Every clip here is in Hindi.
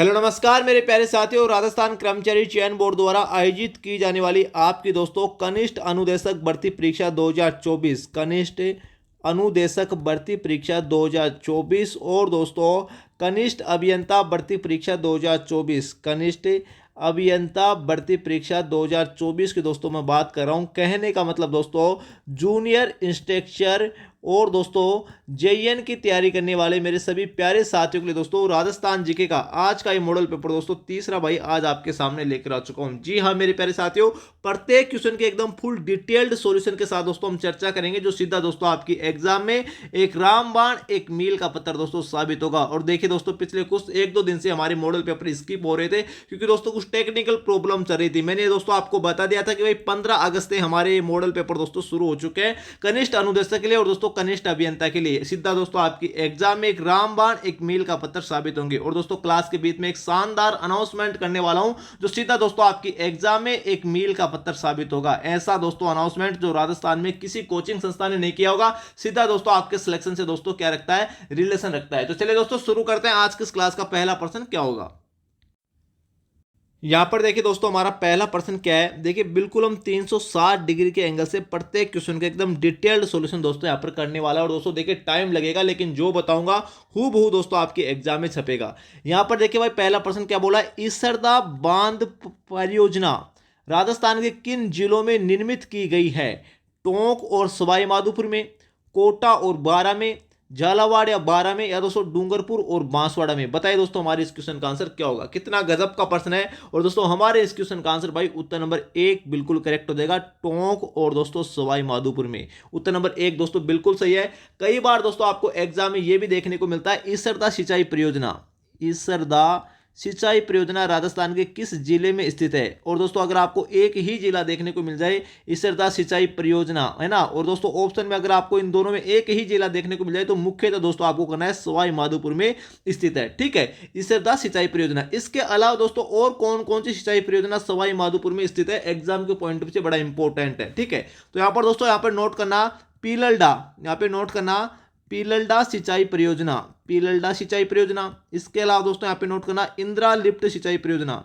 हेलो नमस्कार मेरे प्यारे साथियों। राजस्थान कर्मचारी चयन बोर्ड द्वारा आयोजित की जाने वाली आपकी दोस्तों कनिष्ठ अनुदेशक भर्ती परीक्षा 2024 कनिष्ठ अनुदेशक भर्ती परीक्षा 2024 और दोस्तों कनिष्ठ अभियंता भर्ती परीक्षा 2024 कनिष्ठ अभियंता भर्ती परीक्षा 2024 की दोस्तों मैं बात कर रहा हूं। कहने का मतलब दोस्तों जूनियर इंस्ट्रक्टर और दोस्तों जेईएन की तैयारी करने वाले मेरे सभी प्यारे साथियों के लिए दोस्तों राजस्थान जीके का आज का ये मॉडल पेपर दोस्तों तीसरा भाई आज आपके सामने लेकर आ चुका हूं। जी हाँ मेरे प्यारे साथियों, प्रत्येक क्वेश्चन के एकदम फुल डिटेल्ड सॉल्यूशन के साथ दोस्तों हम चर्चा करेंगे जो सीधा दोस्तों आपकी एग्जाम में एक रामबाण एक मील का पत्थर दोस्तों साबित होगा। और देखिए दोस्तों पिछले कुछ एक दो दिन से हमारे मॉडल पेपर स्किप हो रहे थे क्योंकि दोस्तों कुछ टेक्निकल प्रॉब्लम चल रही थी। मैंने दोस्तों आपको बता दिया था कि भाई 15 अगस्त से हमारे मॉडल पेपर दोस्तों शुरू हो चुके हैं कनिष्ठ अनुदेशक के लिए और दोस्तों कनिष्ठ अभियंता के लिए। सीधा दोस्तों आपकी एग्जाम में एक रामबाण एक मील का पत्थर साबित होंगे। और दोस्तों क्लास के बीच में एक शानदार अनाउंसमेंट करने वाला हूं जो सीधा दोस्तों आपकी एग्जाम में एक मील का पत्थर साबित होगा। ऐसा दोस्तों अनाउंसमेंट जो राजस्थान में किसी कोचिंग संस्थान ने नहीं किया होगा। सीधा दोस्तों आपके सिलेक्शन से दोस्तों क्या रखता है, रिलेशन रखता है। तो चलिए दोस्तों शुरू करते हैं। आज की इस क्लास का पहला प्रश्न क्या होगा। यहां पर देखिए दोस्तों हमारा पहला प्रश्न क्या है। देखिए बिल्कुल हम 360 डिग्री के एंगल से प्रत्येक क्वेश्चन का एकदम डिटेल्ड सॉल्यूशन दोस्तों यहां पर करने वाला है। और दोस्तों देखिए टाइम लगेगा लेकिन जो बताऊंगा हूबहू दोस्तों आपके एग्जाम में छपेगा। यहां पर देखिए भाई पहला प्रश्न क्या बोला है, ईसरदा बांध परियोजना राजस्थान के किन जिलों में निर्मित की गई है। टोंक और सवाई माधोपुर में, कोटा और बारा में, झालावाड़ या बारा में, या दोस्तों डूंगरपुर और बांसवाड़ा में। बताइए दोस्तों हमारे इस क्वेश्चन का आंसर क्या होगा। कितना गजब का प्रश्न है। और दोस्तों हमारे इस क्वेश्चन का आंसर भाई उत्तर नंबर 1 बिल्कुल करेक्ट हो जाएगा। टोंक और दोस्तों सवाई माधोपुर में। उत्तर नंबर 1 दोस्तों बिल्कुल सही है। कई बार दोस्तों आपको एग्जाम में यह भी देखने को मिलता है ईसरदा सिंचाई परियोजना, ईसरदा सिंचाई परियोजना राजस्थान के किस जिले में स्थित है। और दोस्तों अगर आपको एक ही जिला देखने को मिल जाए ईसरदा सिंचाई परियोजना है ना, और दोस्तों ऑप्शन में अगर आपको इन दोनों में एक ही जिला देखने को मिल जाए तो मुख्यतः दोस्तों आपको करना है सवाई माधोपुर में स्थित है। ठीक है, ईसरदा सिंचाई परियोजना। इसके अलावा दोस्तों और कौन कौन सी सिंचाई परियोजना सवाई माधोपुर में स्थित है, एग्जाम के पॉइंट से बड़ा इंपॉर्टेंट है। ठीक है, तो यहां पर दोस्तों यहां पर नोट करना पीललडा, यहां पर नोट करना पीललडा सिंचाई परियोजना, पीललडा सिंचाई परियोजना। इसके अलावा दोस्तों यहां पे नोट करना इंदिरा लिफ्ट सिंचाई परियोजना,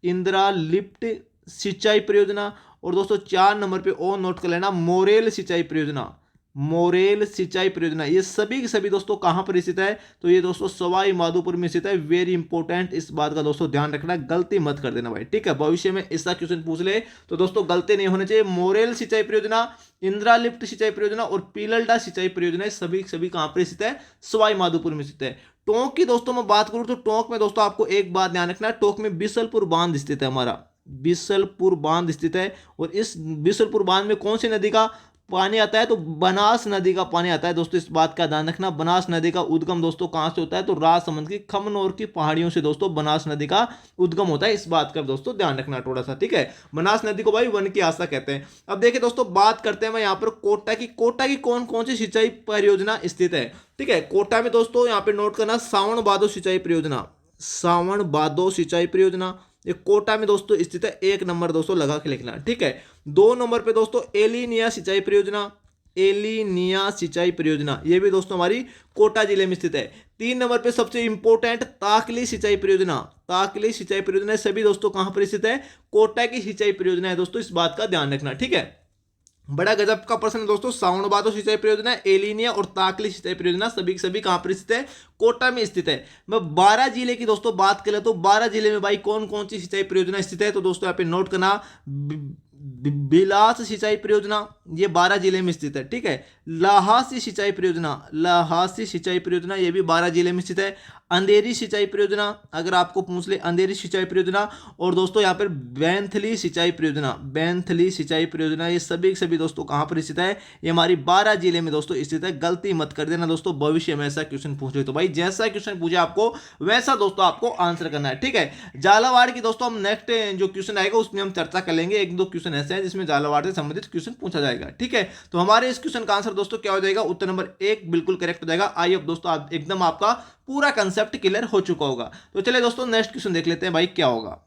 इंदिरा लिफ्ट सिंचाई परियोजना। और दोस्तों 4 नंबर पे और नोट कर लेना मोरेल सिंचाई परियोजना, मोरेल सिंचाई परियोजना। ये सभी के सभी दोस्तों कहां पर स्थित है, तो ये दोस्तों सवाई माधोपुर में स्थित है। वेरी इंपॉर्टेंट, इस बात का दोस्तों ध्यान रखना, गलती मत कर देना भाई। ठीक है, भविष्य में ऐसा क्वेश्चन पूछ ले तो दोस्तों गलती नहीं होने चाहिए। मोरेल सिंचाई परियोजना, इंदिरा लिफ्ट सिंचाई परियोजना और पीललडा सिंचाई परियोजना सभी सभी कहां पर स्थित है, सवाई माधोपुर में स्थित है। टोंक की दोस्तों मैं बात करूं तो टोंक में दोस्तों आपको एक बात ध्यान रखना है, टोंक में बिसलपुर बांध स्थित है, हमारा बिसलपुर बांध स्थित है। और इस बिसलपुर बांध में कौन सी नदी का पानी आता है, तो बनास नदी का पानी आता है। दोस्तों इस बात का ध्यान रखना, बनास नदी का उद्गम दोस्तों कहां से होता है, तो राजसमंद की खमनोर की पहाड़ियों से दोस्तों बनास नदी का उद्गम होता है। इस बात का दोस्तों ध्यान रखना थोड़ा सा। ठीक है, बनास नदी को भाई वन की आस्था कहते हैं। अब देखिए दोस्तों बात करते हैं यहाँ पर कोटा की। कोटा की कौन कौन सी सिंचाई परियोजना स्थित है। ठीक है, कोटा में दोस्तों यहाँ पे नोट करना सावन बादो सिंचाई परियोजना, सावन बादो सिंचाई परियोजना ये कोटा में दोस्तों स्थित है। 1 नंबर दोस्तों लगा के लिखना। ठीक है, 2 नंबर पे दोस्तों एलिनिया सिंचाई परियोजना, एलिनिया सिंचाई परियोजना ये भी दोस्तों हमारी कोटा जिले में स्थित है। 3 नंबर पे सबसे इंपॉर्टेंट ताकली सिंचाई परियोजना, ताकली सिंचाई परियोजना सभी दोस्तों कहां पर स्थित है, कोटा की सिंचाई परियोजना है दोस्तों, इस बात का ध्यान रखना। ठीक है, बड़ा गजब का प्रश्न है दोस्तों। सावन बादो सिंचाई परियोजना, एलिनिया और ताकली सिंचाई परियोजना सभी के सभी कहां पर स्थित है, कोटा में स्थित है। मैं 12 जिले की दोस्तों बात करें तो 12 जिले में भाई कौन कौन सी सिंचाई परियोजना स्थित है, तो दोस्तों यहाँ पे नोट करना बिलास सिंचाई परियोजना ये 12 जिले में स्थित है। ठीक है, लाहासी सिंचाई परियोजना, लाहासी सिंचाई परियोजना ये भी 12 जिले में स्थित है। अंधेरी सिंचाई परियोजना अगर आपको पूछ ले, अंधेरी सिंचाई परियोजना। और दोस्तों यहाँ पर बैंथली सिंचाई परियोजना, बैंथली सिंचाई परियोजना ये सभी दोस्तों कहाँ पर स्थित है, ये हमारी 12 जिले में दोस्तों स्थित है। गलती मत कर देना दोस्तों, भविष्य में ऐसा क्वेश्चन पूछे तो भाई जैसा क्वेश्चन पूछे आपको वैसा दोस्तों आपको आंसर करना है। ठीक है, झालावाड़ की दोस्तों हम नेक्स्ट जो क्वेश्चन आएगा उसमें हम चर्चा कर लेंगे। 1-2 क्वेश्चन ऐसे हैं जिसमें झालावाड़ से संबंधित क्वेश्चन पूछा जाएगा। ठीक है, तो हमारे इस क्वेश्चन का आंसर दोस्तों क्या हो जाएगा, उत्तर नंबर 1 बिल्कुल करेक्ट हो जाएगा। आई होप दोस्तों आप एकदम आपका पूरा कंसेप्ट क्लियर हो चुका होगा। तो चलिए दोस्तों नेक्स्ट क्वेश्चन देख लेते हैं भाई क्या होगा।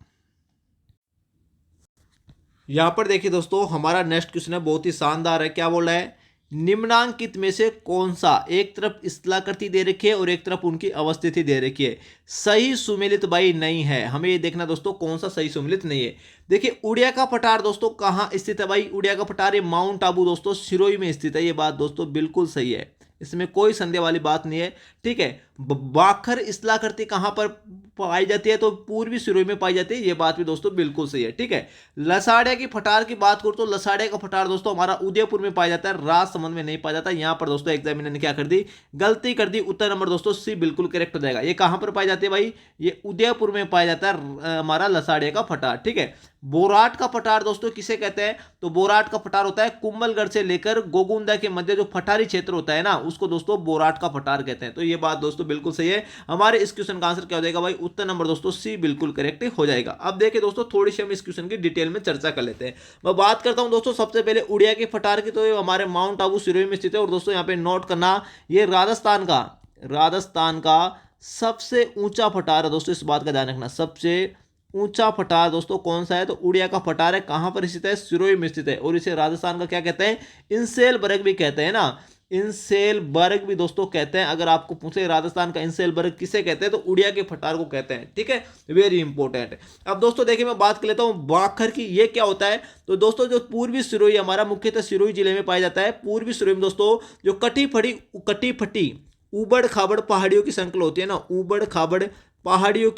यहां पर देखिए दोस्तों हमारा नेक्स्ट क्वेश्चन है बहुत ही शानदार है। क्या बोल रहा है, निम्नांकित में से कौन सा, एक तरफ स्थलाकृति दे रखी है और एक तरफ उनकी अवस्थिति दे रखी है, सही सुमेलित भाई नहीं है। हमें ये देखना दोस्तों कौन सा सही सुमेलित नहीं है। देखिए उड़िया का पठार दोस्तों कहाँ स्थित है भाई, उड़िया का पठार ये माउंट आबू दोस्तों सिरोही में स्थित है। ये बात दोस्तों बिल्कुल सही है, इसमें कोई संदेह वाली बात नहीं है। ठीक है, बाखर स्थलाकृति कहां पर पाई जाती है, तो पूर्वी सिरोही में पाई जाती है। ये बात भी दोस्तों बिल्कुल सही है। ठीक है, लसाड़िया की फटार की बात करूं तो लसाड़िया का फटार दोस्तों हमारा उदयपुर में पाया जाता है, राजसमंद में नहीं पाया जाता। यहां पर दोस्तों एग्जामिनर ने क्या कर दी, गलती कर दी। उत्तर नंबर दोस्तों सी बिल्कुल करेक्ट हो जाएगा। ये कहां पर पाई जाती है भाई, ये उदयपुर में पाया जाता है हमारा लसाड़िया का फटार। ठीक है, बोराट का पठार दोस्तों किसे कहते हैं, तो बोराट का पठार होता है कुंभलगढ़ से लेकर गोगुंदा के मध्य जो पठारी क्षेत्र होता है ना, उसको दोस्तों बोराट का पठार कहते हैं। तो ये बात दोस्तों बिल्कुल सही है। हमारे इस क्वेश्चन का आंसर क्या हो जाएगा भाई, उत्तर नंबर दोस्तों सी बिल्कुल करेक्ट हो जाएगा। अब देखिए दोस्तों थोड़ी सी हम इस क्वेश्चन की डिटेल में चर्चा कर लेते हैं। मैं बात करता हूं दोस्तों सबसे पहले उड़िया के पठार की, तो ये हमारे माउंट आबू सिरोही में स्थित है। और दोस्तों यहाँ पे नोट करना, ये राजस्थान का सबसे ऊंचा पठार है दोस्तों, इस बात का ध्यान रखना। सबसे ऊंचा पठार दोस्तों कौन सा है, तो उड़िया का पठार है। कहां पर स्थित है, सिरोही में स्थित है। और इसे राजस्थान का क्या कहते हैं, इंसेलबर्ग भी कहते हैं ना, इंसेलबर्ग भी दोस्तों कहते हैं। अगर आपको पूछे राजस्थान का इंसेलबर्ग किसे कहते हैं, तो उड़िया के पठार को कहते हैं। ठीक है, वेरी इंपॉर्टेंट। अब दोस्तों देखिए मैं बात कर लेता हूं बाखर की, ये क्या होता है, तो दोस्तों जो पूर्वी सिरोही हमारा मुख्यतः सिरोही जिले में पाया जाता है। पूर्वी सिरोही में दोस्तों जो कटी फटी उबड़ खाबड़ पहाड़ियों की श्रृंखला होती है ना, उबड़ खाबड़ पहाड़ियों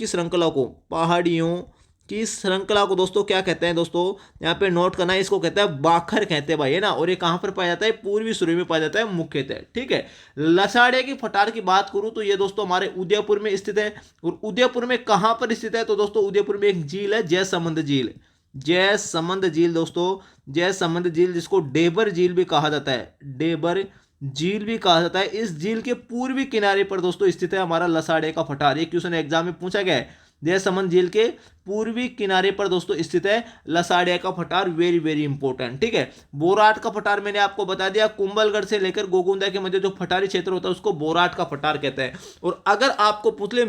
की श्रृंखला को दोस्तों क्या कहते हैं, दोस्तों यहाँ पे नोट करना है, इसको कहते हैं बाखर कहते हैं भाई, है ना। और ये कहां पर पाया जाता है, पूर्वी सिरोही में पाया जाता है मुख्यतः। ठीक है, लसाड़िया की फटार की बात करूं तो ये दोस्तों हमारे उदयपुर में स्थित है। और उदयपुर में कहां पर स्थित है, तो दोस्तों उदयपुर में एक झील है, जयसमंद झील। जयसमंद झील दोस्तों, जयसमंद झील जिसको डेबर झील भी कहा जाता है, डेबर झील भी कहा जाता है। इस झील के पूर्वी किनारे पर दोस्तों स्थित है हमारा लसाड़िया का पठार। एक क्वेश्चन एग्जाम में पूछा गया है, जयसमंद झील के पूर्वी किनारे पर दोस्तों स्थित है लसाड़िया का पठार, वेरी वेरी इंपॉर्टेंट। ठीक है, बोराट का पठार मैंने आपको बता दिया, कुंभलगढ़ से लेकर गोगुंदा के मध्य जो पठारी क्षेत्र होता है उसको बोराट का पठार कहते हैं। और अगर आपको पूछ ले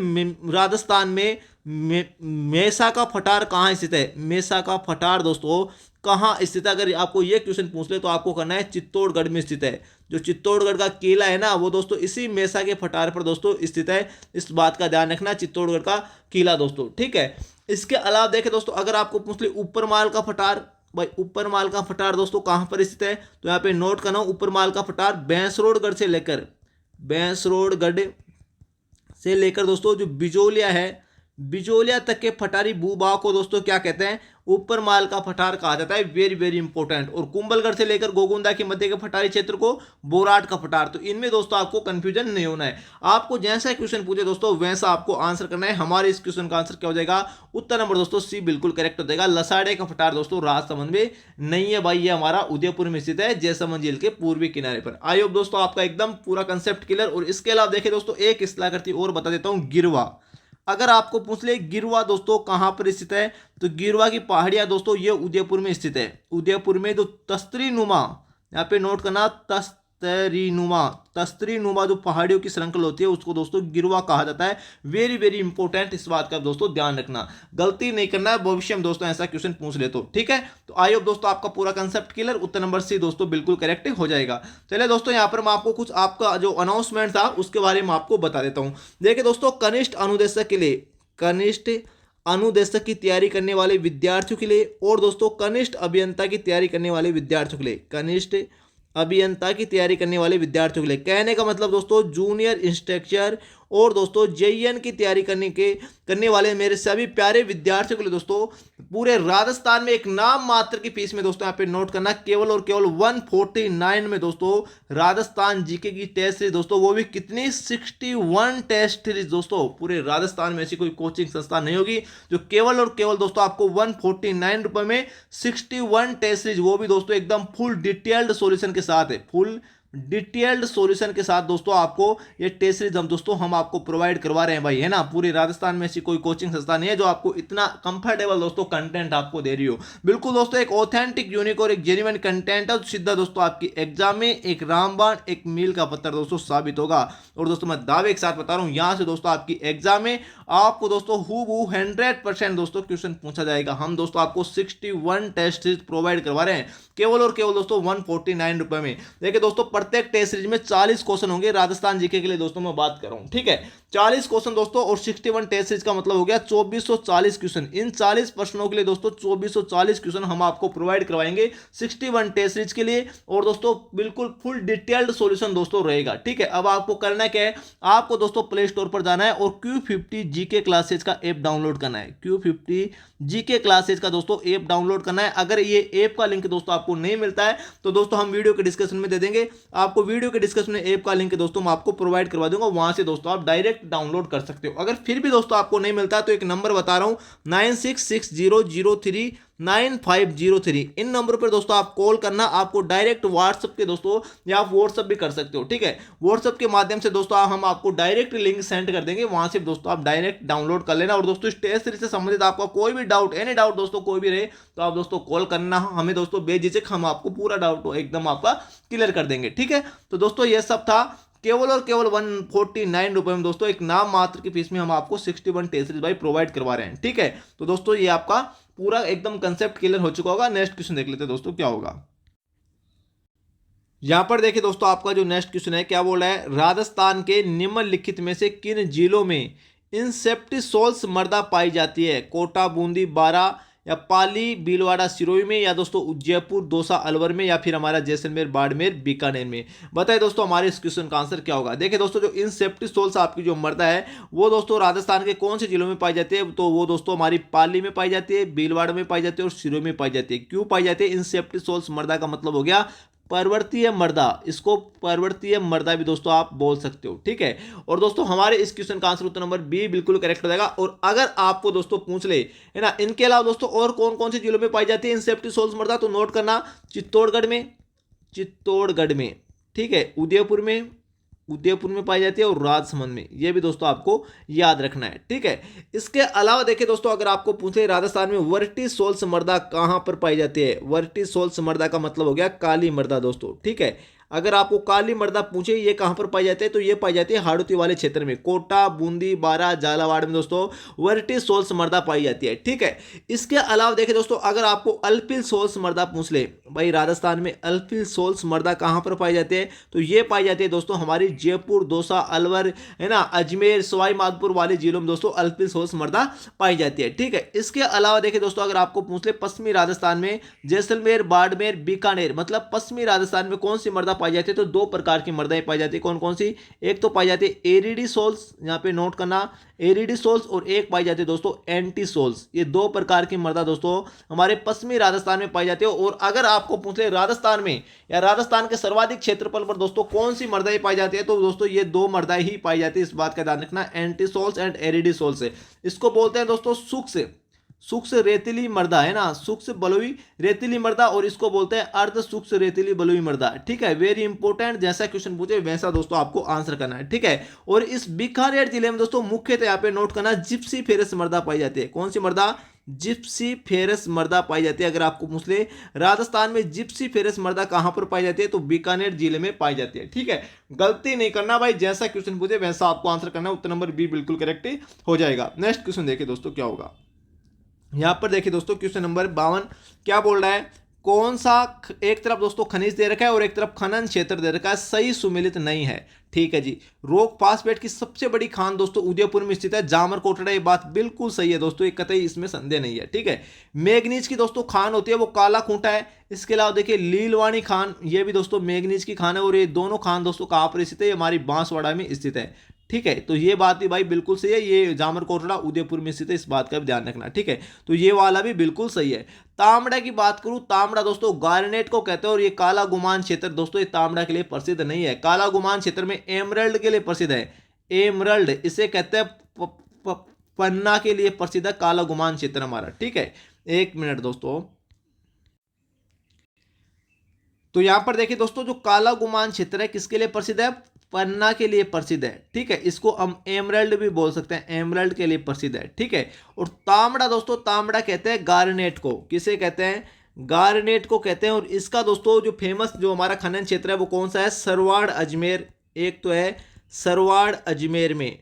राजस्थान में मेसा का पठार कहाँ स्थित है, मेसा का पठार दोस्तों कहाँ स्थित है, अगर आपको यह क्वेश्चन पूछ ले तो आपको करना है चित्तौड़गढ़ में स्थित है। जो चित्तौड़गढ़ का किला है ना, वो दोस्तों इसी मेसा के पठार पर दोस्तों स्थित है। इस बात का ध्यान रखना, चित्तौड़गढ़ का किला दोस्तों। ठीक है, इसके अलावा देखें दोस्तों अगर आपको पूछ ले ऊपरमाल का पठार, भाई ऊपरमाल का पठार दोस्तों कहाँ पर स्थित है, तो यहाँ पे नोट करना, ऊपरमाल का पठार भैंसरोडगढ़ से लेकर दोस्तों जो बिजोलिया है, बिजोलिया तक के पठारी भूभाग को दोस्तों क्या कहते हैं, ऊपरमाल का पठार कहा जाता है, वेरी वेरी इंपॉर्टेंट। और कुंभलगढ़ से लेकर गोगुंदा के मध्य के पठारी क्षेत्र को बोराट का पठार। तो इनमें दोस्तों आपको कंफ्यूजन नहीं होना है, आपको जैसा क्वेश्चन पूछे दोस्तों वैसा आपको आंसर करना है। हमारे इस क्वेश्चन का आंसर क्या हो जाएगा, उत्तर नंबर दोस्तों सी बिल्कुल करेक्ट हो जाएगा। लसाड़िया का पठार दोस्तों राजसमंद में नहीं है भाई, ये हमारा उदयपुर में स्थित है, जयसमंद झील के पूर्वी किनारे पर। आई होप दोस्तों आपका एकदम पूरा कंसेप्ट क्लियर। और इसके अलावा देखिए दोस्तों एक स्थलाकृति और बता देता हूं, गिरवा। अगर आपको पूछ ले गिरवा दोस्तों कहां पर स्थित है, तो गिरवा की पहाड़ियां दोस्तों ये उदयपुर में स्थित है। उदयपुर में जो तस्तरी नुमा, यहाँ पे नोट करना, तस्तरी नुमा जो पहाड़ियों की श्रृंखला होती है उसको दोस्तों गिरवा कहा जाता है, वेरी वेरी इंपॉर्टेंट। इस बात का दोस्तों ध्यान रखना, गलती नहीं करना है, भविष्य में दोस्तों ऐसा क्वेश्चन पूछ ले तो। ठीक है, तो आई होप दोस्तों आपका पूरा कंसेप्ट क्लियर, उत्तर नंबर सी दोस्तों बिल्कुल करेक्ट हो जाएगा। चलिए दोस्तों यहाँ पर मैं आपको कुछ आपका जो अनाउंसमेंट था उसके बारे में आपको बता देता हूँ। देखिए दोस्तों कनिष्ठ अनुदेशक के लिए, कनिष्ठ अनुदेशक की तैयारी करने वाले विद्यार्थियों के लिए, और दोस्तों कनिष्ठ अभियंता की तैयारी करने वाले विद्यार्थियों के लिए, कनिष्ठ अभियंता की तैयारी करने वाले विद्यार्थियों के लिए, कहने का मतलब दोस्तों जूनियर इंस्ट्रक्चर और दोस्तों जेईएन की तैयारी करने वाले मेरे सभी प्यारे विद्यार्थियों के लिए दोस्तों पूरे राजस्थान में एक नाम मात्र की फीस में दोस्तों यहाँ पे नोट करना, केवल और केवल 149 में दोस्तों राजस्थान जीके की टेस्ट सीरीज दोस्तों, वो भी कितनी 61 टेस्ट सीरीज दोस्तों। पूरे राजस्थान में ऐसी कोई कोचिंग संस्था नहीं होगी जो केवल और केवल दोस्तों आपको 149 रुपए में 61 टेस्ट सीरीज, वो भी दोस्तों एकदम फुल डिटेल्ड सॉल्यूशन के साथ है, फुल डिटेल्ड सॉल्यूशन के साथ दोस्तों आपको ये टेस्ट सीरीज हम आपको प्रोवाइड करवा रहे हैं भाई, है ना। पूरे राजस्थान में ऐसी कोई कोचिंग संस्था नहीं है जो आपको इतना कंफर्टेबल दोस्तों कंटेंट आपको दे रही हो। बिल्कुल दोस्तों एक ऑथेंटिक, यूनिक और एक जेन्युइन कंटेंट है, सीधा दोस्तों आपकी एग्जाम में एक रामबाण, एक मील का पत्थर दोस्तों साबित होगा। और दोस्तों मैं दावे के साथ बता रहा हूं, यहां से दोस्तों आपकी एग्जाम में आपको दोस्तों हूबहू 100% दोस्तों क्वेश्चन पूछा जाएगा। हम दोस्तों आपको 61 टेस्ट सीरीज प्रोवाइड करवा रहे हैं केवल और केवल दोस्तों 149 रुपए में। देखिए दोस्तों प्रत्येक टेस्ट सीरीज में 40 क्वेश्चन होंगे, राजस्थान जीके के लिए दोस्तों मैं बात कर रहा हूं, ठीक है। 40 क्वेश्चन दोस्तों, और 61 टेस्ट सीरीज का मतलब हो गया 2440 क्वेश्चन। इन 40 प्रश्नों के लिए दोस्तों 2440 क्वेश्चन हम आपको प्रोवाइड करवाएंगे 61 टेस्ट सीरीज के लिए। और दोस्तों बिल्कुल फुल डिटेल्ड सॉल्यूशन दोस्तों रहेगा, ठीक है। अब आपको करना क्या है, आपको दोस्तों प्ले स्टोर पर जाना है और Q50 जीके क्लासेज का ऐप डाउनलोड करना है। Q50 जीके क्लासेज का दोस्तों ऐप डाउनलोड करना है। अगर ये ऐप का लिंक दोस्तों आपको नहीं मिलता है तो दोस्तों हम वीडियो के डिस्क्रिप्शन में दे देंगे आपको। वीडियो के डिस्क्रिप्शन में ऐप का लिंक दोस्तों मैं आपको प्रोवाइड करवा दूंगा, वहां से दोस्तों आप डायरेक्ट डाउनलोड कर सकते हो। अगर फिर भी दोस्तों आपको नहीं मिलता तो एक नंबर बता रहा हूं 9660039503, इन नंबर पर दोस्तों आप कॉल करना। आपको डायरेक्ट व्हाट्सएप के दोस्तों, या आप व्हाट्सएप भी कर सकते हो, ठीक है। व्हाट्सएप के माध्यम से दोस्तों हम आपको डायरेक्ट लिंक सेंड कर देंगे, वहां से दोस्तों आप डायरेक्ट डाउनलोड कर लेना। और दोस्तों इस टेस्ट सीरीज से संबंधित आपका कोई भी डाउट, एनी डाउट दोस्तों कोई भी रहे तो आप दोस्तों कॉल करना हमें दोस्तों, बेझिझक हम आपको पूरा डाउट एकदम आपका क्लियर कर देंगे, ठीक है। तो दोस्तों ये सब था केवल और केवल 149 रुपए में दोस्तों, एक नाम मात्र की फीस में हम आपको 61 टेस्ट सीरीज भाई प्रोवाइड करवा रहे हैं, ठीक है। तो दोस्तों ये आपका पूरा एकदम कंसेप्ट क्लियर हो चुका होगा। नेक्स्ट क्वेश्चन देख लेते हैं दोस्तों क्या होगा। यहां पर देखिए दोस्तों आपका जो नेक्स्ट क्वेश्चन है क्या बोल रहा है, राजस्थान के निम्नलिखित में से किन जिलों में इंसेप्टिसोल्स मृदा पाई जाती है। कोटा, बूंदी, बारा, या पाली, भीलवाड़ा, सिरोही में, या दोस्तों जयपुर, दौसा, अलवर में, या फिर हमारा जैसलमेर, बाड़मेर, बीकानेर में। बताइए दोस्तों हमारे इस क्वेश्चन का आंसर क्या होगा। देखिए दोस्तों जो इंसेप्टिसोल्स आपकी जो मृदा है वो दोस्तों राजस्थान के कौन से जिलों में पाई जाती है, तो वो दोस्तों हमारी पाली में पाई जाती है, भीलवाड़ा में पाई जाती है और सिरोही में पाई जाती है। क्यों पाई जाती है इंसेप्टिसोल्स मृदा, का मतलब हो गया पर्वतीय मृदा, इसको पर्वतीय मृदा भी दोस्तों आप बोल सकते हो, ठीक है। और दोस्तों हमारे इस क्वेश्चन का आंसर उत्तर नंबर बी बिल्कुल करेक्ट हो जाएगा। और अगर आपको दोस्तों पूछ ले, है ना, इनके अलावा दोस्तों और कौन कौन से जिलों में पाई जाती है इंसेप्टिसोल्स मृदा, तो नोट करना चित्तौड़गढ़ में, ठीक है, उदयपुर में पाई जाती है और राजसमंद में, ये भी दोस्तों आपको याद रखना है, ठीक है। इसके अलावा देखिए दोस्तों अगर आपको पूछे राजस्थान में वर्टिसोल्स मृदा कहां पर पाई जाती है, वर्टिसोल्स मृदा का मतलब हो गया काली मृदा दोस्तों, ठीक है। अगर आपको काली मृदा पूछे ये कहां पर पाई जाती है तो ये पाई जाती है हाड़ौती वाले क्षेत्र में, कोटा, बूंदी, बारा, झालावाड़ में दोस्तों वर्टिसोल्स मृदा पाई जाती है, ठीक है। इसके अलावा देखिए दोस्तों अगर आपको अल्पिसोल्स मृदा पूछ ले, भाई राजस्थान में अल्पिसोल्स मृदा कहां पर पाई जाती है, तो ये पाई जाती है दोस्तों हमारी जयपुर, दौसा, अलवर, है ना, अजमेर, सवाई माधोपुर वाले जिलों में दोस्तों अल्पिसोल्स मृदा पाई जाती है, ठीक है। इसके अलावा देखिए दोस्तों अगर आपको पूछ ले पश्चिमी राजस्थान में जैसलमेर, बाड़मेर, बीकानेर, मतलब पश्चिमी राजस्थान में कौन सी मृदा पाई जाती है, तो दो प्रकार की मृदाएं पाई जाती है। कौन कौन सी, एक तो पाई जाती है एरिडीसोल्स, यहां पे नोट करना एरिडीसोल्स, और एक पाई जाती है दोस्तों एंटीसोल्स। ये दो प्रकार की मृदा दोस्तों हमारे पश्चिमी राजस्थान में पाई जाती है। और अगर आपको पूछे राजस्थान में या राजस्थान के सर्वाधिक क्षेत्रफल पर दोस्तों कौन सी मृदाएं पाई जाती है, तो दोस्तों ये दो मृदाएं ही पाई जाती है, इस बात का ध्यान रखना, एंटीसोल्स एंड एरिडीसोल्स से। इसको बोलते हैं दोस्तों शुष्क रेतीली मृदा, है ना, शुष्क बलुई रेतीली मृदा, और इसको बोलते हैं अर्ध शुष्क रेतीली बलुई मृदा, ठीक है। वेरी इंपॉर्टेंट, जैसा क्वेश्चन पूछे वैसा दोस्तों आपको आंसर करना है, ठीक है। और इस बीकानेर जिले में दोस्तों मुख्यतः यहाँ पे नोट करना जिप्सी फेरस मृदा पाई जाती है। कौन सी मृदा, जिप्सी फेरस मृदा पाई जाती है। अगर आपको पूछ ले राजस्थान में जिप्सी फेरस मृदा कहां पर पाई जाती है, तो बीकानेर जिले में पाई जाती है, ठीक है। गलती नहीं करना भाई, जैसा क्वेश्चन पूछे वैसा आपको आंसर करना है, उत्तर नंबर बी बिल्कुल करेक्ट हो जाएगा। नेक्स्ट क्वेश्चन देखिए दोस्तों क्या होगा। यहां पर देखिए दोस्तों क्वेश्चन नंबर 52 क्या बोल रहा है, कौन सा, एक तरफ दोस्तों खनिज दे रखा है और एक तरफ खनन क्षेत्र दे रखा है, सही सुमेलित नहीं है, ठीक है जी। रोक फास्फेट की सबसे बड़ी खान दोस्तों उदयपुर में स्थित है, जामर कोटड़ा, ये बात बिल्कुल सही है दोस्तों, एक कतई इसमें संदेह नहीं है, ठीक है। मैग्नीज की दोस्तों खान होती है वो काला खूंटा है। इसके अलावा देखिए लीलवाणी खान, ये भी दोस्तों मैग्नीज की खान है, और ये दोनों खान दोस्तों कहां पर स्थित है, हमारी बांसवाड़ा में स्थित है, ठीक है। तो ये बात भी भाई बिल्कुल सही है, ये जामर कोटड़ा उदयपुर में स्थित है, इस बात का भी ध्यान रखना, ठीक है। तो ये वाला भी बिल्कुल सही है। तांबड़ा की बात करूं, तांबड़ा दोस्तों गार्नेट को कहते हैं, और ये काला गुमान क्षेत्र दोस्तों ये तांबड़ा के लिए प्रसिद्ध नहीं है। काला गुमान क्षेत्र में एमरल्ड के लिए प्रसिद्ध है, एमरल्ड इसे कहते हैं, पन्ना के लिए प्रसिद्ध है काला गुमान क्षेत्र हमारा, ठीक है। एक मिनट दोस्तों, तो यहाँ पर देखिए दोस्तों, जो काला गुमान क्षेत्र है किसके लिए प्रसिद्ध है? पन्ना के लिए प्रसिद्ध है। ठीक है, इसको हम एमरल्ड भी बोल सकते हैं, एमरल्ड के लिए प्रसिद्ध है। ठीक है, और तांबड़ा दोस्तों, तांबड़ा कहते हैं गार्नेट को। किसे कहते हैं? गार्नेट को कहते हैं। और इसका दोस्तों जो फेमस जो हमारा खनन क्षेत्र है वो कौन सा है? सरवाड़ अजमेर। एक तो है सरवाड़ अजमेर में।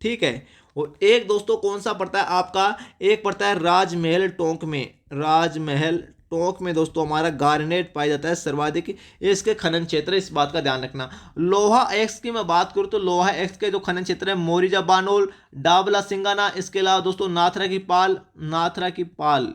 ठीक है, और एक दोस्तों कौन सा पड़ता है आपका? एक पड़ता है राजमहल टोंक में। राजमहल टोंक में दोस्तों हमारा गार्नेट पाया जाता है सर्वाधिक। इसके खनन क्षेत्र, इस बात का ध्यान रखना। लोहा एक्स की मैं बात करूं तो लोहा एक्स के जो खनन क्षेत्र है मोरिजा बानोल, डाबला सिंगाना, इसके अलावा दोस्तों नाथरा की पाल, नाथरा की पाल,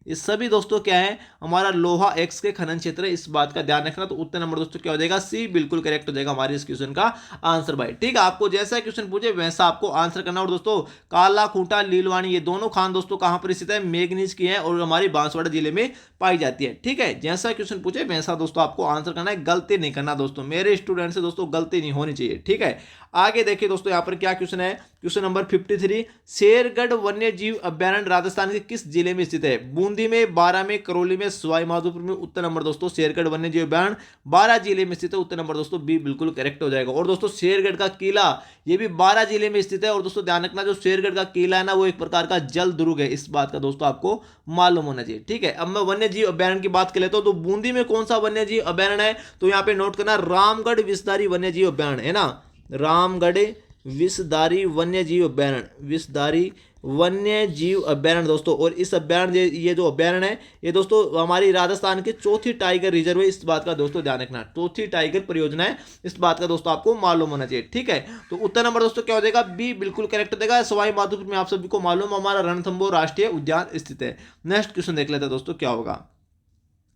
ये सभी दोस्तों क्या है? हमारा लोहा एक्स के खनन क्षेत्र है। इस बात का ध्यान रखना। तो उत्तर नंबर दोस्तों क्या हो जाएगा? सी बिल्कुल करेक्ट हो जाएगा हमारे इस क्वेश्चन का आंसर भाई। ठीक है, आपको जैसा क्वेश्चन पूछे वैसा आपको आंसर करना। और दोस्तों काला खूंटा, लीलवाणी, ये दोनों खान दोस्तों कहां पर स्थित है? मेघनीज की है और हमारी बांसवाड़ा जिले में पाई जाती है। ठीक है, जैसा क्वेश्चन पूछे वैसा दोस्तों आपको आंसर करना है, गलती नहीं करना दोस्तों। मेरे स्टूडेंट से दोस्तों गलती नहीं होनी चाहिए। ठीक है, आगे देखिए दोस्तों, यहां पर क्या क्वेश्चन है? क्वेश्चन नंबर 53, शेरगढ़ वन्य जीव अभ्यारण्य राजस्थान के किस जिले में स्थित है? बूंदी में, बारां में, करौली में, सवाई माधोपुर में। उत्तर नंबर दोस्तों शेरगढ़ वन्य जीव अभ्यारण्य बारां जिले में स्थित है। उत्तर नंबर दोस्तों बी बिल्कुल करेक्ट हो जाएगा। और दोस्तों शेरगढ़ का किला ये भी बारां जिले में स्थित है। और दोस्तों ध्यान रखना, जो शेरगढ़ का किला है ना वो एक प्रकार का जल दुर्ग है। इस बात का दोस्तों आपको मालूम होना चाहिए। ठीक है, अब मैं वन्य जीव अभ्यारण्य की बात कर लेता हूं। तो बूंदी में कौन सा वन्य जीव अभ्यारण्य है? तो यहां पे नोट करना, रामगढ़ विषधारी वन्य जीव अभ्यारण्य है ना। रामगढ़ विषधारी वन्य जीव अभ्यारण्य, विषधारी वन्य जीव अभ्यारण्य दोस्तों। और इस अभ्यारण्य, ये जो अभ्यारण्य है ये दोस्तों हमारी राजस्थान के चौथी टाइगर रिजर्व है। इस बात का दोस्तों ध्यान रखना, चौथी टाइगर परियोजना है। इस बात का दोस्तों आपको मालूम होना चाहिए। ठीक है, तो उत्तर नंबर दोस्तों क्या हो जाएगा? बी बिल्कुल करेक्ट हो जाएगा। सवाई माधोपुर में आप सभी को मालूम हमारा रणथंभौर राष्ट्रीय उद्यान स्थित है। नेक्स्ट क्वेश्चन देख लेते हैं दोस्तों क्या होगा।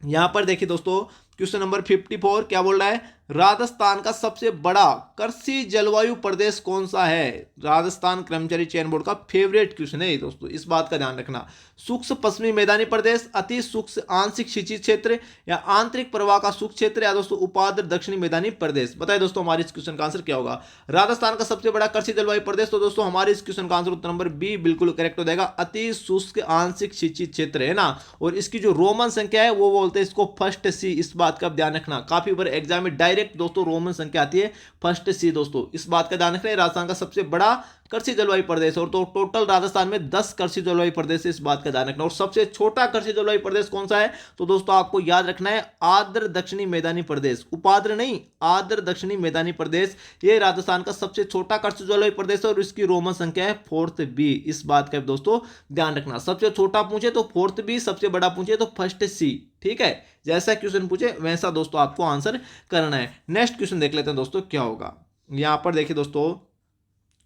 यहां पर देखिए दोस्तों क्वेश्चन नंबर 54 क्या बोल रहा है? राजस्थान का सबसे बड़ा कृषि जलवायु प्रदेश कौन सा है? राजस्थान कर्मचारी चयन बोर्ड का फेवरेट क्वेश्चन है दोस्तों, इस बात का ध्यान रखना। सूक्ष्म पश्चिमी मैदानी प्रदेश, अति सूक्ष्म आंशिक सिंचित क्षेत्र, या आंतरिक प्रवाह का सूक्ष्म क्षेत्र, या दोस्तों उपाद्र दक्षिणी मैदानी प्रदेश। बताइए दोस्तों हमारे इस क्वेश्चन का आंसर क्या होगा? राजस्थान का सबसे बड़ा कृषि जलवायु प्रदेश, तो दोस्तों हमारे इस क्वेश्चन का आंसर उत्तर नंबर बी बिल्कुल करेक्ट हो जाएगा। अति शुष्क आंशिक सिंचित क्षेत्र है ना। और इसकी जो रोमन संख्या है वो बोलते हैं इसको फर्स्ट सी। इस बात का ध्यान रखना, काफी बार एग्जाम में डायरेक्ट दोस्तों रोमन संख्या आती है फर्स्ट सी दोस्तों। इस बात का ध्यान रखना, राजस्थान का सबसे बड़ा कृषि जलवायु प्रदेश। और तो टोटल राजस्थान में 10 कृषि जलवायु प्रदेश है। इस बात का ध्यान रखना। और सबसे छोटा कृषि जलवायु प्रदेश कौन सा है? तो दोस्तों आपको याद रखना है आर्द्र दक्षिणी मैदानी प्रदेश। उपाद्र नहीं, आर्द्र दक्षिणी मैदानी प्रदेश, ये राजस्थान का सबसे छोटा कृषि जलवायु प्रदेश है। और इसकी रोमन संख्या है 4th बी। इस बात का दोस्तों ध्यान रखना, सबसे छोटा पूछे तो 4th बी, सबसे बड़ा पूछे तो फर्स्ट सी। ठीक है, जैसा क्वेश्चन पूछे वैसा दोस्तों आपको आंसर करना है। नेक्स्ट क्वेश्चन देख लेते हैं दोस्तों क्या होगा। यहां पर देखिए दोस्तों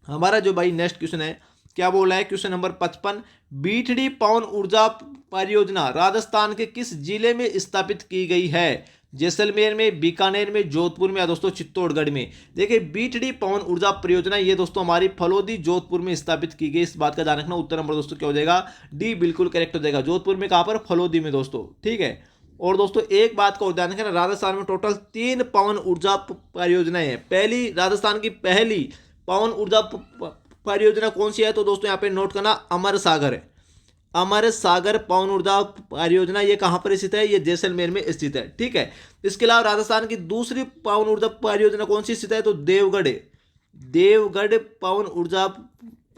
हमारा जो भाई नेक्स्ट क्वेश्चन है क्या बोला है? क्वेश्चन नंबर 55, बीठड़ी पवन ऊर्जा परियोजना राजस्थान के किस जिले में स्थापित की गई है? जैसलमेर में, बीकानेर में, जोधपुर में, या दोस्तों चित्तौड़गढ़ में। देखिए बीठड़ी पवन ऊर्जा परियोजना ये दोस्तों हमारी फलोदी जोधपुर में स्थापित की गई। इस बात का ध्यान रखना। उत्तर नंबर दोस्तों क्या हो जाएगा? डी बिल्कुल करेक्ट हो जाएगा। जोधपुर में कहां पर? फलोदी में दोस्तों। ठीक है, और दोस्तों एक बात का ध्यान रखना, राजस्थान में टोटल 3 पवन ऊर्जा परियोजनाएं हैं। पहली, राजस्थान की पहली पवन ऊर्जा परियोजना कौन सी है? तो दोस्तों यहाँ पे नोट करना, अमर सागर है। अमर सागर पवन ऊर्जा परियोजना ये कहां पर स्थित है? ये जैसलमेर में स्थित है। ठीक है, इसके अलावा राजस्थान की दूसरी पवन ऊर्जा परियोजना कौन सी स्थित है? तो देवगढ़ है। देवगढ़ पवन ऊर्जा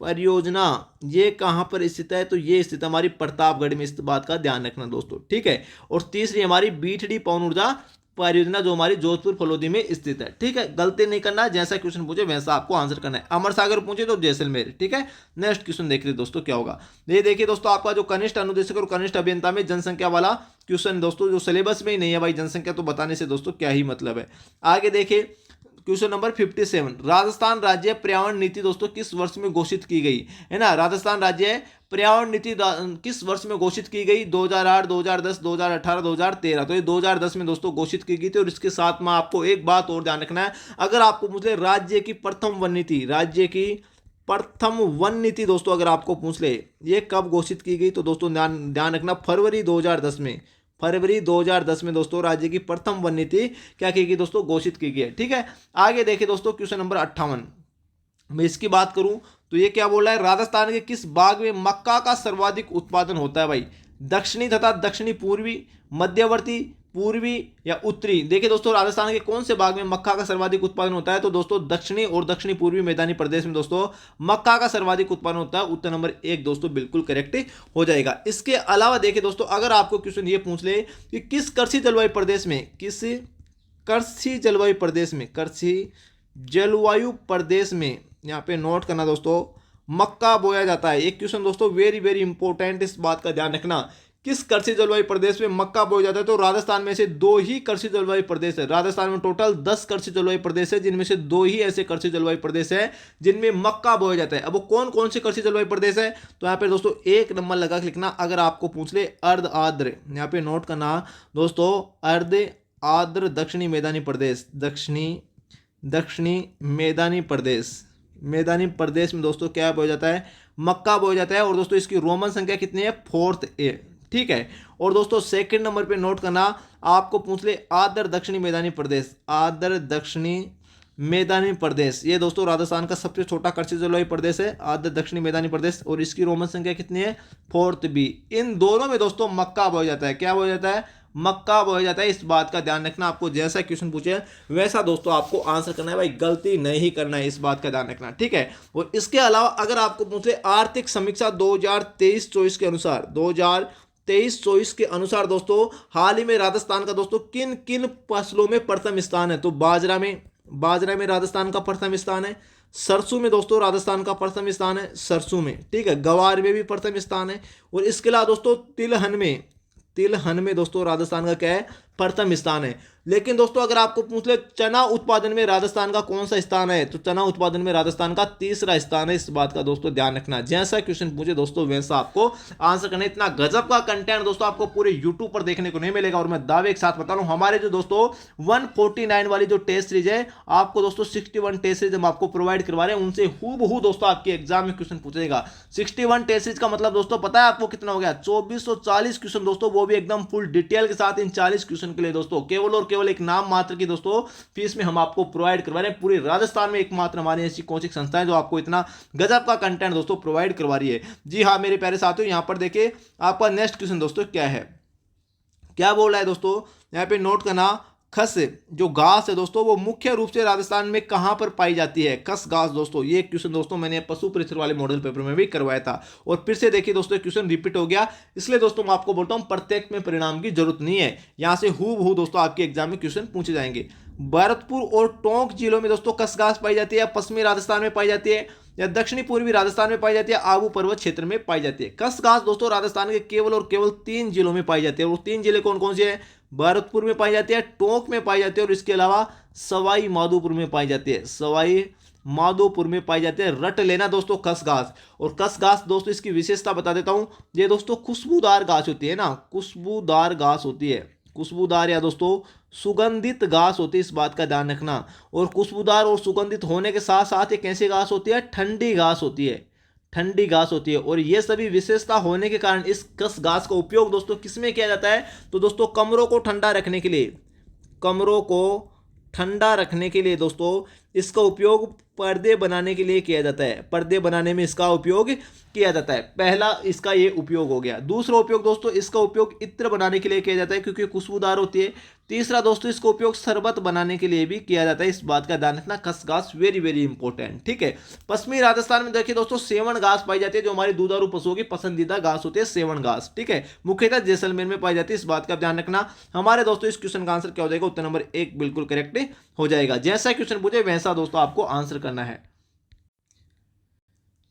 परियोजना ये कहां पर स्थित है? तो ये स्थित हमारी प्रतापगढ़ में। इस बात का ध्यान रखना दोस्तों। ठीक है, और तीसरी हमारी बीठड़ी पवन ऊर्जा परियोजना जो हमारी जोधपुर फलोदी में स्थित है। ठीक है, गलती नहीं करना, जैसा क्वेश्चन पूछे वैसा आपको आंसर करना है। अमर सागर पूछे तो जैसलमेर। ठीक है, नेक्स्ट क्वेश्चन देख रहे दोस्तों क्या होगा। ये देखिए दोस्तों आपका जो कनिष्ठ अनुदेशक और कनिष्ठ अभियंता में जनसंख्या वाला क्वेश्चन दोस्तों, जो सिलेबस में ही नहीं है भाई जनसंख्या, तो बताने से दोस्तों क्या ही मतलब है। आगे देखिए क्वेश्चन नंबर 57, राजस्थान राज्य पर्यावरण नीति दोस्तों किस वर्ष में घोषित की गई है ना? राजस्थान राज्य पर्यावरण नीति किस वर्ष में घोषित की गई? 2008, 2010, 2018, 2013। तो ये 2010 में दोस्तों घोषित की गई थी। और इसके साथ में आपको एक बात और ध्यान रखना है, अगर आपको पूछ ले राज्य की प्रथम वन नीति, राज्य की प्रथम वन नीति दोस्तों अगर आपको पूछ ले ये कब घोषित की गई, तो दोस्तों ध्यान रखना फरवरी 2010 में। फरवरी 2010 में दोस्तों राज्य की प्रथम वन नीति क्या की गई दोस्तों? घोषित की गई है। ठीक है, आगे देखिए दोस्तों क्वेश्चन नंबर 58, मैं इसकी बात करूं तो ये क्या बोल रहा है? राजस्थान के किस बाग में मक्का का सर्वाधिक उत्पादन होता है भाई? दक्षिणी तथा दक्षिणी पूर्वी, मध्यवर्ती, पूर्वी या उत्तरी। देखिए दोस्तों राजस्थान के कौन से भाग में मक्का का सर्वाधिक उत्पादन होता है, तो दोस्तों दक्षिणी और दक्षिणी पूर्वी मैदानी प्रदेश में दोस्तों मक्का का सर्वाधिक उत्पादन होता है। उत्तर नंबर 1 दोस्तों बिल्कुल करेक्ट हो जाएगा। इसके अलावा देखिए दोस्तों अगर आपको क्वेश्चन ये पूछ ले कि किस कृषि जलवायु प्रदेश में, किस कृषि जलवायु प्रदेश में, कृषि जलवायु प्रदेश में, यहाँ पे नोट करना दोस्तों, मक्का बोया जाता है। एक क्वेश्चन दोस्तों वेरी वेरी इंपॉर्टेंट, इस बात का ध्यान रखना। किस कृषि जलवायु प्रदेश में मक्का बोया जाता है, तो राजस्थान में से 2 ही कृषि जलवायु प्रदेश है। राजस्थान में टोटल 10 कृषि जलवायु प्रदेश है, जिनमें से 2 ही ऐसे कृषि जलवायु प्रदेश है जिनमें मक्का बोया जाता है। अब वो कौन कौन से कृषि जलवायु प्रदेश है, तो यहाँ पे दोस्तों 1 नंबर लगा के लिखना। अगर आपको पूछ ले अर्ध आर्द्र, यहाँ पे नोट करना दोस्तों, अर्ध आर्द्र दक्षिणी मैदानी प्रदेश, दक्षिणी मैदानी प्रदेश, मैदानी प्रदेश में दोस्तों क्या बोया जाता है, मक्का बोया जाता है। और दोस्तों इसकी रोमन संख्या कितनी है, 4th ए, ठीक है। और दोस्तों सेकंड नंबर पे नोट करना, आपको पूछ ले आर्द्र दक्षिणी मैदानी प्रदेश, आर्द्र दक्षिणी मैदानी प्रदेश, ये दोस्तों राजस्थान का सबसे छोटा कृषि जलवायु प्रदेश है, आर्द्र दक्षिणी मैदानी प्रदेश, और इसकी रोमन संख्या कितनी है, 4th बी। इन दोनों में दोस्तों मक्का बोया जाता है। क्या बोया जाता है, मक्का बोया जाता है। इस बात का ध्यान रखना, आपको जैसा क्वेश्चन पूछे वैसा दोस्तों आपको आंसर करना है भाई, गलती नहीं करना है, इस बात का ध्यान रखना, ठीक है। और इसके अलावा अगर आपको पूछे आर्थिक समीक्षा 2023-24 के अनुसार, 2023-24 के अनुसार दोस्तों हाल ही में राजस्थान का दोस्तों किन किन फसलों में प्रथम स्थान है, तो बाजरा में राजस्थान का प्रथम स्थान है, सरसों में दोस्तों राजस्थान का प्रथम स्थान है, सरसों में, ठीक है। गवार में भी प्रथम स्थान है। और इसके अलावा दोस्तों तिलहन में दोस्तों राजस्थान का क्या है, प्रथम स्थान है। लेकिन दोस्तों अगर आपको पूछ ले चना उत्पादन में राजस्थान का कौन सा स्थान है, तो चना उत्पादन में राजस्थान का 3रा स्थान है। इस बात का दोस्तों ध्यान रखना, जैसा क्वेश्चन पूछे दोस्तों वैसा आपको आंसर करना है। इतना गजब का कंटेंट दोस्तों आपको पूरे यूट्यूब पर देखने को नहीं मिलेगा। और मैं दावे के साथ बता रहा हूं, हमारे जो दोस्तों 149 वाली जो टेस्ट सीरीज है, आपको दोस्तों 61 टेस्ट सीरीज हम आपको प्रोवाइड करवा रहे हैं, उनसे हूबहू दोस्तों आपके एग्जाम में क्वेश्चन पूछेगा। 61 टेस्ट सीरीज का मतलब दोस्तों पता है आपको कितना हो गया, 2440 क्वेश्चन दोस्तों, वो भी एकदम फुल डिटेल के साथ। इन 40 क्वेश्चन के लिए दोस्तों केवल और केवल एक नाम मात्र की दोस्तों फीस में हम आपको प्रोवाइड करवा रहे हैं। पूरे राजस्थान में एकमात्र हमारी ऐसी कोचिंग संस्था है जो आपको इतना गजब का कंटेंट दोस्तों प्रोवाइड करवा रही है। जी हाँ मेरे प्यारे साथियों, यहां पर देखिए आपका नेक्स्ट क्वेश्चन दोस्तों क्या है, क्या बोल रहा है दोस्तों, यहां पे नोट करना, खस जो घास है दोस्तों वो मुख्य रूप से राजस्थान में कहां पर पाई जाती है, खस घास दोस्तों। ये क्वेश्चन दोस्तों मैंने पशु परिसर वाले मॉडल पेपर में भी करवाया था, और फिर से देखिए दोस्तों क्वेश्चन रिपीट हो गया, इसलिए दोस्तों मैं आपको बोलता हूं प्रत्येक में परिणाम की जरूरत नहीं है, यहां से हूबहू दोस्तों आपके एग्जाम में क्वेश्चन पूछे जाएंगे। भरतपुर और टोंक जिलों में दोस्तों खस घास पाई जाती है, पश्चिमी राजस्थान में पाई जाती है, या दक्षिणी पूर्वी राजस्थान में पाई जाती है, आबू पर्वत क्षेत्र में पाई जाती है। खस घास दोस्तों राजस्थान के केवल और केवल 3 जिलों में पाई जाती है। वो 3 जिले कौन कौन से हैं, भरतपुर में पाई जाती है, टोंक में पाई जाती है, और इसके अलावा सवाई माधोपुर में पाई जाती है, सवाई माधोपुर में पाई जाती है। रट लेना दोस्तों खस घास। और खस घास दोस्तों इसकी विशेषता बता देता हूं, ये दोस्तों खुशबूदार घास होती है ना, खुशबूदार घास होती है, खुशबूदार या दोस्तों सुगंधित घास होती है, इस बात का ध्यान रखना। और खुशबूदार और सुगंधित होने के साथ साथ एक कैसी घास होती है, ठंडी घास होती है, ठंडी घास होती है। और ये सभी विशेषता होने के कारण इस खस घास का उपयोग दोस्तों किसमें किया जाता है, तो दोस्तों कमरों को ठंडा रखने के लिए, कमरों को ठंडा रखने के लिए दोस्तों इसका उपयोग पर्दे बनाने के लिए किया जाता है, पर्दे बनाने में इसका उपयोग किया जाता है। पहला इसका ये उपयोग हो गया। दूसरा उपयोग दोस्तों इसका उपयोग इत्र बनाने के लिए किया जाता है क्योंकि खुशबूदार होती है। तीसरा दोस्तों इसका उपयोग शरबत बनाने के लिए भी किया जाता है, इस बात का ध्यान रखना। खस घास वेरी वेरी इंपॉर्टेंट, ठीक है। पश्चिमी राजस्थान में देखिए दोस्तों सेवन घास पाई जाती है, जो हमारी दुधारू पशुओं की पसंदीदा घास होती है, सेवन घास, ठीक है। मुख्यतः जैसलमेर में पाई जाती है, इस बात का ध्यान रखना। हमारे दोस्तों इस क्वेश्चन का आंसर क्या हो जाएगा, उत्तर नंबर 1 बिल्कुल करेक्ट हो जाएगा। जैसा क्वेश्चन पूछे वैसा दोस्तों आपको आंसर करना है।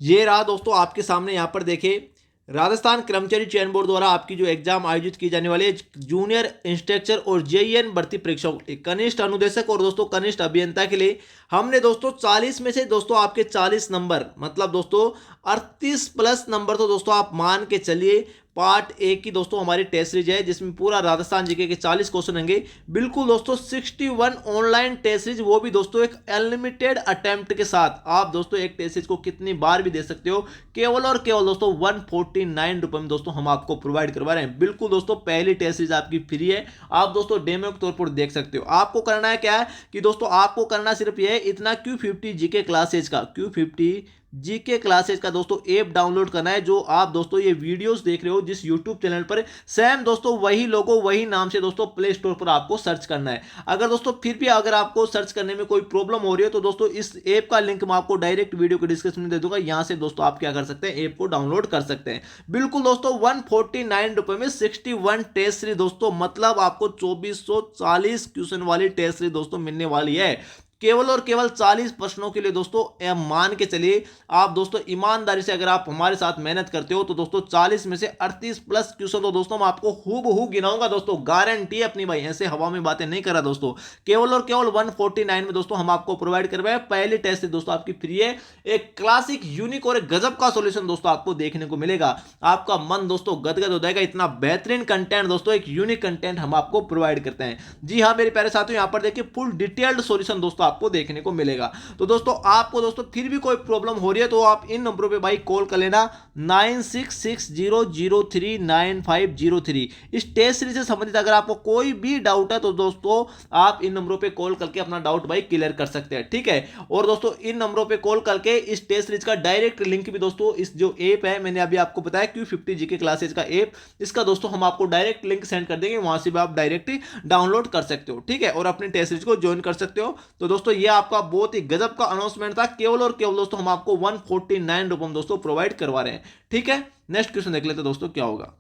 ये रहा दोस्तों आपके सामने, यहां पर देखिए राजस्थान कर्मचारी चयन बोर्ड द्वारा आपकी जो एग्जाम आयोजित की जाने वाली है, जूनियर इंस्ट्रक्चर और जेईएन भर्ती परीक्षा, कनिष्ठ अनुदेशक और दोस्तों कनिष्ठ अभियंता के लिए हमने दोस्तों 40 में से दोस्तों आपके 40 नंबर, मतलब दोस्तों 38 प्लस नंबर, तो दोस्तों आप मान के चलिए पार्ट 1 की दोस्तों हमारी टेस्ट सीरीज है जिसमें पूरा राजस्थान जीके के 40 क्वेश्चन होंगे। बिल्कुल दोस्तों 61 ऑनलाइन टेस्ट सीरीज, वो भी दोस्तों एक अनलिमिटेड अटेम्प्ट के साथ। आप दोस्तों एक टेस्ट सीरीज को कितनी बार भी दे सकते हो, केवल और केवल दोस्तों 149 रुपए में दोस्तों हम आपको प्रोवाइड करवा रहे हैं। बिल्कुल दोस्तों पहली टेस्ट सीरीज आपकी फ्री है, आप दोस्तों डेमो के तौर पर देख सकते हो। आपको करना है क्या है कि दोस्तों आपको करना सिर्फ यह है, इतना Q50 जीके क्लासेज का, Q50 जीके क्लासेज का दोस्तों ऐप डाउनलोड करना है। जो आप दोस्तों ये वीडियोस देख रहे हो जिस यूट्यूब चैनल पर, सेम दोस्तों वही लोगो वही नाम से दोस्तों प्ले स्टोर पर आपको सर्च करना है। अगर दोस्तों फिर भी अगर आपको सर्च करने में कोई प्रॉब्लम हो रही है तो दोस्तों इस ऐप का लिंक मैं आपको डायरेक्ट वीडियो के डिस्क्रिप्शन में दे दूंगा, यहां से दोस्तों आप क्या कर सकते हैं, ऐप को डाउनलोड कर सकते हैं। बिल्कुल दोस्तों 149 रुपए में 61 टेस्ट सीरीज दोस्तों, मतलब आपको 2440 क्वेश्चन वाली टेस्ट सीरीज दोस्तों मिलने वाली है। केवल और केवल 40 प्रश्नों के लिए दोस्तों, मान के चलिए आप दोस्तों ईमानदारी से अगर आप हमारे साथ मेहनत करते हो तो दोस्तों 40 में से 38 प्लस क्वेश्चन तो दोस्तों मैं आपको हूबहू गिनाऊंगा दोस्तों, गारंटी अपनी भाई, ऐसे हवा में बातें नहीं कर रहा दोस्तों। केवल और केवल 149 में दोस्तों हम आपको प्रोवाइड कर रहे हैं। पहली टेस्ट से दोस्तों आपकी फ्री है। एक क्लासिक यूनिक और एक गजब का सॉल्यूशन दोस्तों आपको देखने को मिलेगा। आपका मन दोस्तों गदगद हो जाएगा, इतना बेहतरीन कंटेंट दोस्तों, एक यूनिक कंटेंट हम आपको प्रोवाइड करते हैं। जी हाँ मेरे प्यारे साथियों, यहां पर देखिए फुल डिटेल्ड सॉल्यूशन दोस्तों आपको देखने को मिलेगा। तो दोस्तों आपको दोस्तों फिर भी कोई प्रॉब्लम हो रही है तो आप इन नंबरों पे भाई कॉल कर लेना, 9660039503। इस टेस्ट सीरीज से संबंधित अगर आपको कोई भी डाउट है तो दोस्तों आप इन नंबरों पे कॉल करके अपना डाउट भाई क्लियर कर सकते हैं, ठीक है। और दोस्तों इन नंबरों पे कॉल करके इस टेस्ट सीरीज का डायरेक्ट लिंक भी दोस्तों, इस जो ऐप है मैंने अभी आपको बताया Q50 जीके क्लासेज का ऐप, इसका दोस्तों हम आपको डायरेक्ट लिंक सेंड कर देंगे, वहां से भी आप डायरेक्ट डाउनलोड कर सकते हो, ठीक है, और अपनी टेस्ट सीरीज को ज्वाइन कर सकते हो। तो दोस्तों ये आपका बहुत ही गजब का अनाउंसमेंट था। केवल और केवल दोस्तों हम आपको 149 रुपए में दोस्तों प्रोवाइड करवा रहे हैं, ठीक है। नेक्स्ट क्वेश्चन देख लेते हैं दोस्तों क्या होगा।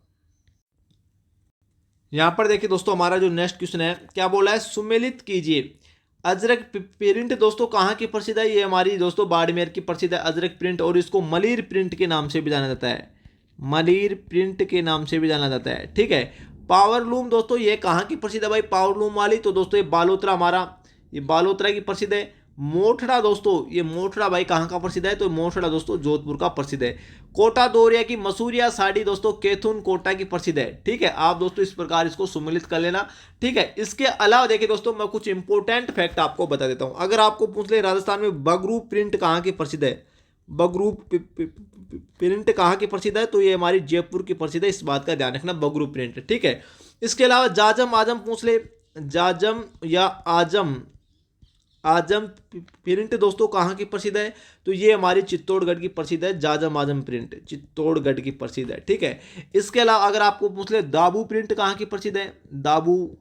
यहां पर देखिए दोस्तों हमारा जो नेक्स्ट क्वेश्चन है क्या बोला है, सुमेलित कीजिए अजरक प्रिंट दोस्तों कहां की प्रसिद्ध है। ये हमारी दोस्तों बाड़मेर की प्रसिद्ध है अजरक प्रिंट, और इसको मलिर प्रिंट के नाम से भी जाना जाता है, मलिर प्रिंट के नाम से भी जाना जाता है, ठीक है। पावर लूम दोस्तों ये कहां की प्रसिद्ध है भाई, पावर लूम वाली, तो दोस्तों ये बालोतरा, हमारा ये बालोतरा की प्रसिद्ध है। मोठड़ा दोस्तों, ये मोठड़ा भाई कहाँ का प्रसिद्ध है, तो मोठड़ा दोस्तों जोधपुर का प्रसिद्ध है। कोटा दोरिया की मसूरिया साड़ी दोस्तों कैथून कोटा की प्रसिद्ध है, ठीक है। आप दोस्तों इस प्रकार इसको सुमिलित कर लेना, ठीक है। इसके अलावा देखिए दोस्तों मैं कुछ इंपॉर्टेंट फैक्ट आपको बता देता हूं। अगर आपको पूछ ले राजस्थान में बगरू प्रिंट कहाँ की प्रसिद्ध है, बगरू प्रिंट कहाँ की प्रसिद्ध है, तो ये हमारी जयपुर की प्रसिद्ध है, इस बात का ध्यान रखना, बगरू प्रिंट, ठीक है। इसके अलावा जाजम आजम पूछ ले, जाजम या आजम, आजम प्रिंट दोस्तों कहाँ की प्रसिद्ध है, तो ये हमारी चित्तौड़गढ़ की प्रसिद्ध है, जाजम आजम प्रिंट चित्तौड़गढ़ की प्रसिद्ध है, ठीक है। इसके अलावा अगर आपको पूछ ले दाबू प्रिंट कहाँ की प्रसिद्ध है, दाबू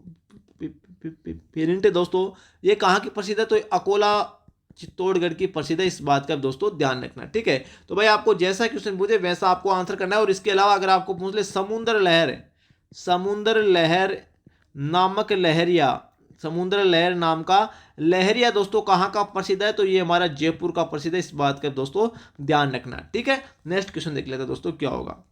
प्रिंट दोस्तों ये कहाँ की प्रसिद्ध है, तो अकोला चित्तौड़गढ़ की प्रसिद्ध है, इस बात का दोस्तों ध्यान रखना, ठीक है। तो भाई आपको जैसा क्वेश्चन पूछे वैसा आपको आंसर करना है। और इसके अलावा अगर आपको पूछ ले समुद्र लहर, समुद्र लहर नामक लहरिया, समुद्र लहर नाम का लहरिया दोस्तों कहाँ का प्रसिद्ध है, तो ये हमारा जयपुर का प्रसिद्ध है, इस बात का दोस्तों ध्यान रखना, ठीक है। नेक्स्ट क्वेश्चन देख लेते हैं दोस्तों क्या होगा।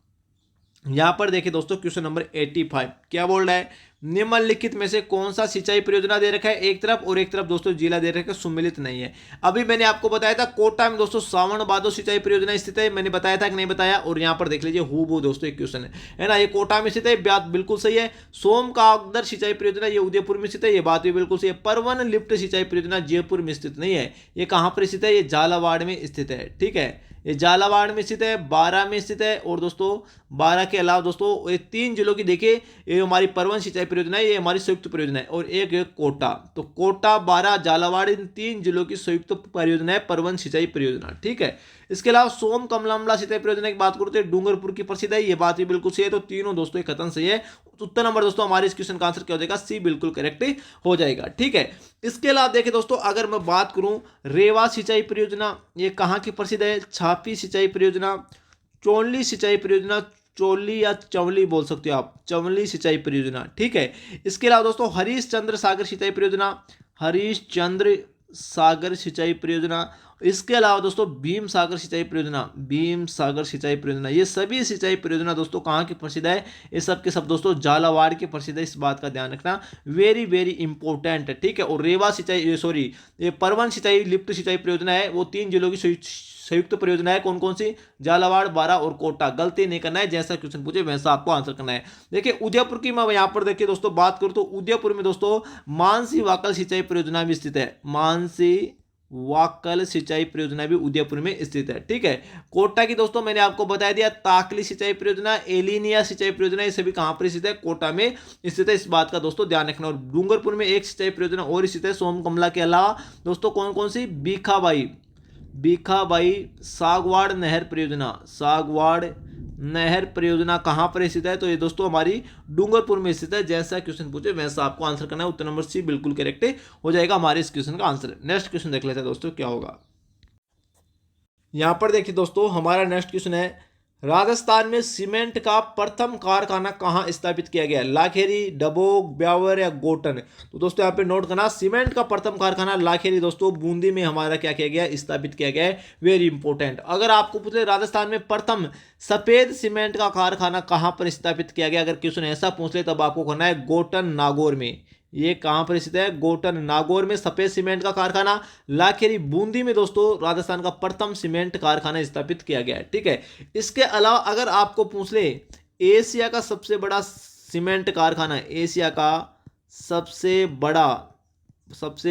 यहां पर देखिए दोस्तों क्वेश्चन नंबर 85 क्या बोल रहा है, निम्नलिखित में से कौन सा सिंचाई परियोजना दे रखा है एक तरफ, और एक तरफ दोस्तों जिला दे रखा है, सुमिलित नहीं है। अभी मैंने आपको बताया था कोटा में दोस्तों सावन बादो सिंचाई परियोजना स्थित है, मैंने बताया था कि नहीं बताया, और यहां पर देख लीजिए हूबहू दोस्तों एक क्वेश्चन है ना, ये कोटा में स्थित है, बात बिल्कुल सही है। सोम कागदर सिंचाई परियोजना ये उदयपुर में स्थित है, ये बात भी बिल्कुल सही है। परवन लिफ्ट सिंचाई परियोजना जयपुर में स्थित नहीं है, ये कहां पर स्थित है, ये झालावाड़ में स्थित है, ठीक है, ये झालावाड़ में स्थित है, 12 में स्थित है, और दोस्तों 12 के अलावा दोस्तों ये 3 जिलों की देखिए, ये हमारी परवन सिंचाई परियोजना है, ये हमारी संयुक्त परियोजना है, और एक कोटा, तो कोटा 12 झालावाड़ इन 3 जिलों की संयुक्त परियोजना है परवन सिंचाई परियोजना, ठीक है। इसके अलावा सोम कमलामला सिंचाई परियोजना की बात करते हैं डूंगरपुर की प्रसिद्ध है, ये बात भी बिल्कुल सही है। तो तीनों दोस्तों एक खत्म सही है। उत्तर नंबर दोस्तों हमारे इस क्वेश्चन का आंसर क्या हो जाएगा, सी बिल्कुल करेक्ट हो जाएगा, ठीक है। इसके अलावा देखिए दोस्तों अगर मैं बात करूं रेवा सिंचाई परियोजना ये कहां की प्रसिद्ध है, छापी सिंचाई परियोजना, चोली सिंचाई परियोजना, चोली या चवली बोल सकते हो आप, चवली सिंचाई परियोजना, ठीक है। इसके अलावा दोस्तों हरीश चंद्र सागर सिंचाई परियोजना, हरीश चंद्र सागर सिंचाई परियोजना। इसके अलावा दोस्तों भीम सागर सिंचाई परियोजना, भीम सागर सिंचाई परियोजना, ये सभी सिंचाई परियोजना दोस्तों कहाँ की प्रसिद्ध है, ये सब के सब दोस्तों झालावाड़ की प्रसिद्ध है, इस बात का ध्यान रखना, वेरी वेरी इंपॉर्टेंट है, ठीक है। और रेवा सिंचाई सॉरी ये परवन सिंचाई लिफ्ट सिंचाई परियोजना है, वो 3 जिलों की संयुक्त परियोजना है, कौन कौन सी, झालावाड़, बारा और कोटा। गलती नहीं करना है, जैसा क्वेश्चन पूछे वैसा आपको आंसर करना है। देखिए उदयपुर की मैं यहां पर देखिए दोस्तों बात करूं तो उदयपुर में दोस्तों मानसी वाकल सिंचाई परियोजना भी स्थित है, मानसी वाकल सिंचाई परियोजना भी उदयपुर में स्थित है, ठीक है। कोटा की दोस्तों मैंने आपको बता दिया ताकली सिंचाई परियोजना, एलिनिया सिंचाई परियोजना, ये सभी कहां पर स्थित है, कोटा में स्थित है, इस बात का दोस्तों ध्यान रखना। और डूंगरपुर में एक सिंचाई परियोजना और स्थित है सोम कमला के अलावा दोस्तों कौन कौन सी, बीखाबाई, भीखाबाई सागवाड़ नहर परियोजना, सागवाड़ नहर परियोजना कहाँ पर स्थित है? तो ये दोस्तों हमारी डूंगरपुर में स्थित है। जैसा क्वेश्चन पूछे वैसा आपको आंसर करना है। उत्तर नंबर सी बिल्कुल करेक्ट हो जाएगा हमारे इस क्वेश्चन का आंसर। नेक्स्ट क्वेश्चन देख लेते हैं दोस्तों क्या होगा। यहां पर देखिए दोस्तों हमारा नेक्स्ट क्वेश्चन है, राजस्थान में सीमेंट का प्रथम कारखाना कहां स्थापित किया गया? लाखेरी, डबोक, ब्यावर या गोटन? तो दोस्तों यहां पे नोट करना, सीमेंट का प्रथम कारखाना लाखेरी दोस्तों बूंदी में हमारा क्या किया गया, स्थापित किया गया है। Very important. अगर आपको पूछे राजस्थान में प्रथम सफेद सीमेंट का कारखाना कहां पर स्थापित किया गया, अगर क्वेश्चन ऐसा पूछ ले तब आपको करना है गोटन नागौर में। ये कहां पर स्थित है? गोटन नागौर में सफेद सीमेंट का कारखाना। लाखेरी बूंदी में दोस्तों राजस्थान का प्रथम सीमेंट कारखाना स्थापित किया गया है। ठीक है। इसके अलावा अगर आपको पूछ ले एशिया का सबसे बड़ा सीमेंट कारखाना, एशिया का सबसे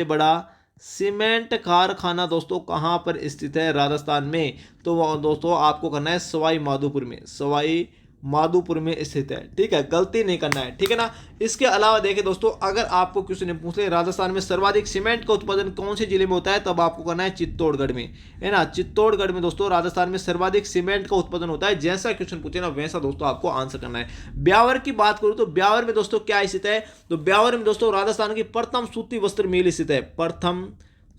बड़ा सीमेंट कारखाना दोस्तों कहां पर स्थित है राजस्थान में? तो दोस्तों आपको करना है सवाई माधोपुर में, सवाई माधोपुर में स्थित है। ठीक है, गलती नहीं करना है। ठीक है ना। इसके अलावा देखिए दोस्तों अगर आपको किसी ने पूछ ले राजस्थान में सर्वाधिक सीमेंट का उत्पादन कौन से जिले में होता है, तब आपको करना है चित्तौड़गढ़ में, है ना। चित्तौड़गढ़ में दोस्तों राजस्थान में सर्वाधिक सीमेंट का उत्पादन होता है। जैसा क्वेश्चन पूछे ना वैसा दोस्तों आपको आंसर करना है। ब्यावर की बात करूं तो ब्यावर में दोस्तों क्या स्थित है? तो ब्यावर में दोस्तों राजस्थान की प्रथम सूती वस्त्र मिल स्थित है। प्रथम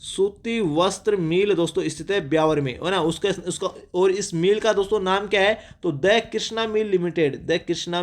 सूती वस्त्र मिल दोस्तों स्थित है ब्यावर में, है ना। उसका और इस मिल का दोस्तों नाम क्या है? तो the Krishna mill limited, the Krishna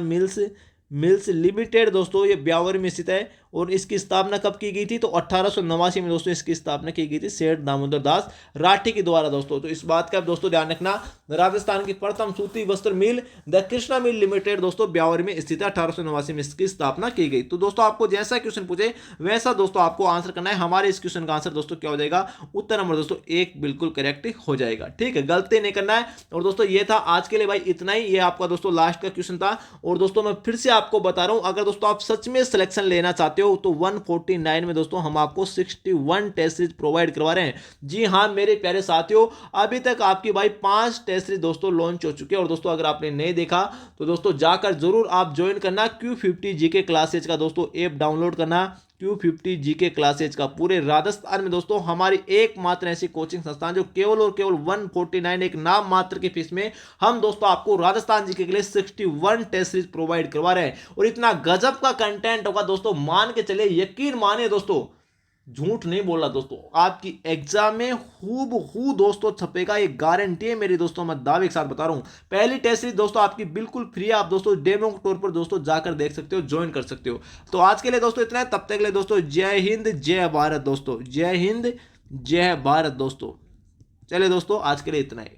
mills limited दोस्तों ये ब्यावर में स्थित है। और इसकी स्थापना कब की गई थी? तो 1889 में दोस्तों इसकी स्थापना की गई थी सेठ दामोदर दास राठी के द्वारा दोस्तों। तो इस बात का दोस्तों ध्यान रखना, राजस्थान की प्रथम सूती वस्त्र मिल द कृष्णा मिल लिमिटेड दोस्तों ब्यावर में स्थित है। 1889 में इसकी स्थापना की गई। तो दोस्तों आपको जैसा क्वेश्चन पूछे वैसा दोस्तों आपको आंसर करना है। हमारे इस क्वेश्चन का आंसर दोस्तों क्या हो जाएगा? उत्तर नंबर दोस्तों एक बिल्कुल करेक्ट हो जाएगा। ठीक है, गलती नहीं करना है। और दोस्तों ये था आज के लिए भाई इतना ही। ये आपका दोस्तों लास्ट का क्वेश्चन था। और दोस्तों मैं फिर से आपको बता रहा हूं, अगर दोस्तों आप सच में सिलेक्शन लेना चाहते हो तो 149 में दोस्तों हम आपको 61 टेस्ट सीरीज प्रोवाइड करवा रहे हैं। जी हां मेरे प्यारे साथियों, अभी तक आपकी भाई 5 टेस्ट सीरीज दोस्तों लॉन्च हो चुके हैं। और दोस्तों अगर आपने नहीं देखा तो दोस्तों जाकर जरूर आप ज्वाइन करना। Q50 जीके क्लासेज का दोस्तों ऐप डाउनलोड करना। Q50 जीके क्लासेज का पूरे राजस्थान में दोस्तों हमारी एकमात्र ऐसी कोचिंग संस्थान जो केवल और केवल 149 एक नाम मात्र की फीस में हम दोस्तों आपको राजस्थान जीके के लिए 61 टेस्ट सीरीज प्रोवाइड करवा रहे हैं। और इतना गजब का कंटेंट होगा दोस्तों, मान के चले, यकीन मानिए दोस्तों, झूठ नहीं बोल रहा दोस्तों, आपकी एग्जाम में हूबहू दोस्तों छपेगा, ये गारंटी है मेरी दोस्तों, मैं दावे के साथ बता रहा हूं। पहली टेस्ट सीरीज दोस्तों आपकी बिल्कुल फ्री है। आप दोस्तों डेमो टूर पर दोस्तों जाकर देख सकते हो, ज्वाइन कर सकते हो। तो आज के लिए दोस्तों इतना है। तब तक के लिए दोस्तों जय हिंद जय भारत दोस्तों, जय हिंद जय भारत दोस्तों। चलिए दोस्तों आज के लिए इतना ही।